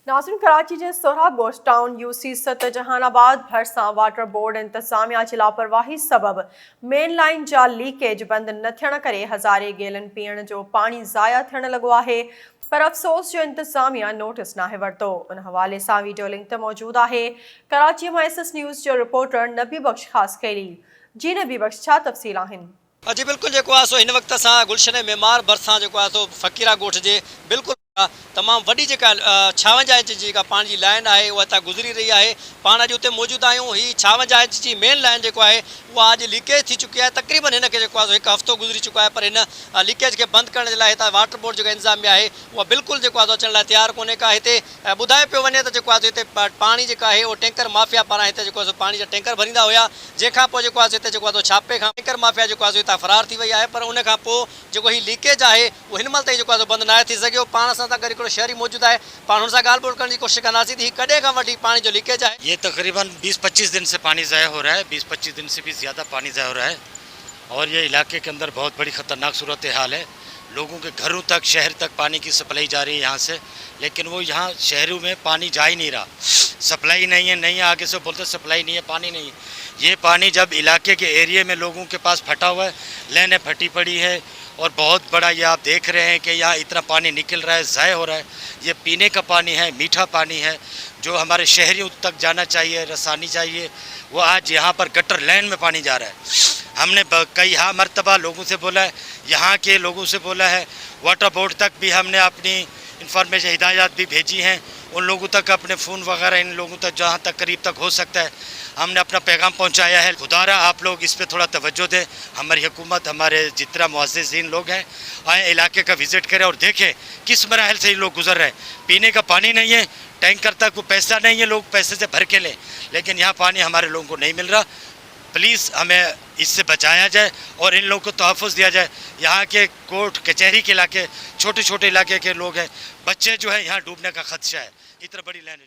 नाज़रीन, कराची जे सोहराब गोश्त town UC सत जहानाबाद भरसां वाटर बोर्ड इंतजामिया जी लापरवाही सबब मेन लाइन जा लीकेज बंद न थियण करे हज़ारे गैलन पीअण जो पानी ज़ाया थियण लॻो आहे। पर अफ़सोस जो इंतजामिया नोटिस नाहे वरितो। उन हवाले सां वीडियो लिंक ते मौजूद आहे। कराची मां SS न्यूज़ जो रिपोर्टर नबी बख्श ख़ास कैली। जी नबी बख्श, छा तफ़सील आहिनि? जी बिल्कुल जो सो इन वक्त असां गुलशन मेमार भरसां जो सो फ़कीरा गोठ जे बिल्कुल तमाम वडी जेका 56 इंच जी पानी की लाइन है वह हितां गुजरी रही है। पाण अॼु उते मौजूद आहियूं। ही 56 इंच जी मेन लाइन जो है वह अॼु लीकेज थी चुकी है। तकरीबन इनके जो एक हफ़्तो गुजरी चुका है, पर इन लीकेज के बंद करने के लिए हितां वाटर बोर्ड जो इंतजामिया है वह बिल्कुल जो अचण लाइ तैयार कोन्हे का। हिते ॿुधाए पियो वञे तो हिते पानी जो है वो टैंकर माफ़िया पारां हिते जो पानी जा टैंकर भरींदा हुआ, जंहिंखां पोइ जो हिते छापे खां टैंकर माफ़िया जो हितां फरार थी वई है। पर उन खां पोइ जो ही लीकेज है वो हिन महिल ताईं जो बंद न थी सघियो। पाण सां गॾु हिकिड़ो शहरी मौजूद है, पाण हुन सां ॻाल्हि ॿोल करण की कोशिश कंदासीं थी कॾहिं खां वठी पानी जो लीकेज है। ये तकरीबन 20-25 दिन से पानी ज़ाया हो रहा है, 20-25 दिन से भी ज़्यादा पानी ज़ाया हो रहा है और ये इलाके के अंदर बहुत बड़ी ख़तरनाक सूरत हाल है। लोगों के घरों तक, शहर तक पानी की सप्लाई जा रही है यहाँ से, लेकिन वो यहाँ शहरों में पानी जा ही नहीं रहा। सप्लाई नहीं है, नहीं है, आगे से बोलते सप्लाई नहीं है, पानी नहीं है। ये पानी जब इलाके के एरिया में लोगों के पास फटा हुआ है, लाइनें फटी पड़ी है और बहुत बड़ा ये आप देख रहे हैं कि यहाँ इतना पानी निकल रहा है, ज़ाया हो रहा है। ये पीने का पानी है, मीठा पानी है, जो हमारे शहरियों तक जाना चाहिए, रसानी चाहिए, वो आज यहाँ पर गटर लाइन में पानी जा रहा है। हमने कई मरतबा लोगों से बोला है, यहाँ के लोगों से बोला है, वाटर बोर्ड तक भी हमने अपनी इंफॉर्मेशन हिदायत भी भेजी हैं, उन लोगों तक अपने फ़ोन वगैरह इन लोगों तक जहाँ तक करीब तक हो सकता है हमने अपना पैगाम पहुँचाया है। खुदारा आप लोग इस पर थोड़ा तवज्जो दें, हमारी हुकूमत, हमारे जितना मुअज़्ज़िज़ीन लोग हैं आए इलाके का विज़िट करें और देखें किस मराहल से ये लोग गुजर रहे हैं। पीने का पानी नहीं है, टैंकर तक वो पैसा नहीं है, लोग पैसे से भर के लें, लेकिन यहाँ पानी हमारे लोगों को नहीं मिल रहा। प्लीज़ हमें इससे बचाया जाए और इन लोगों को तहफ़्फ़ुज़ दिया जाए। यहाँ के कोर्ट कचहरी के इलाके, छोटे छोटे इलाके के लोग हैं, बच्चे जो है यहाँ डूबने का खदशा है। इतना बड़ी लाइन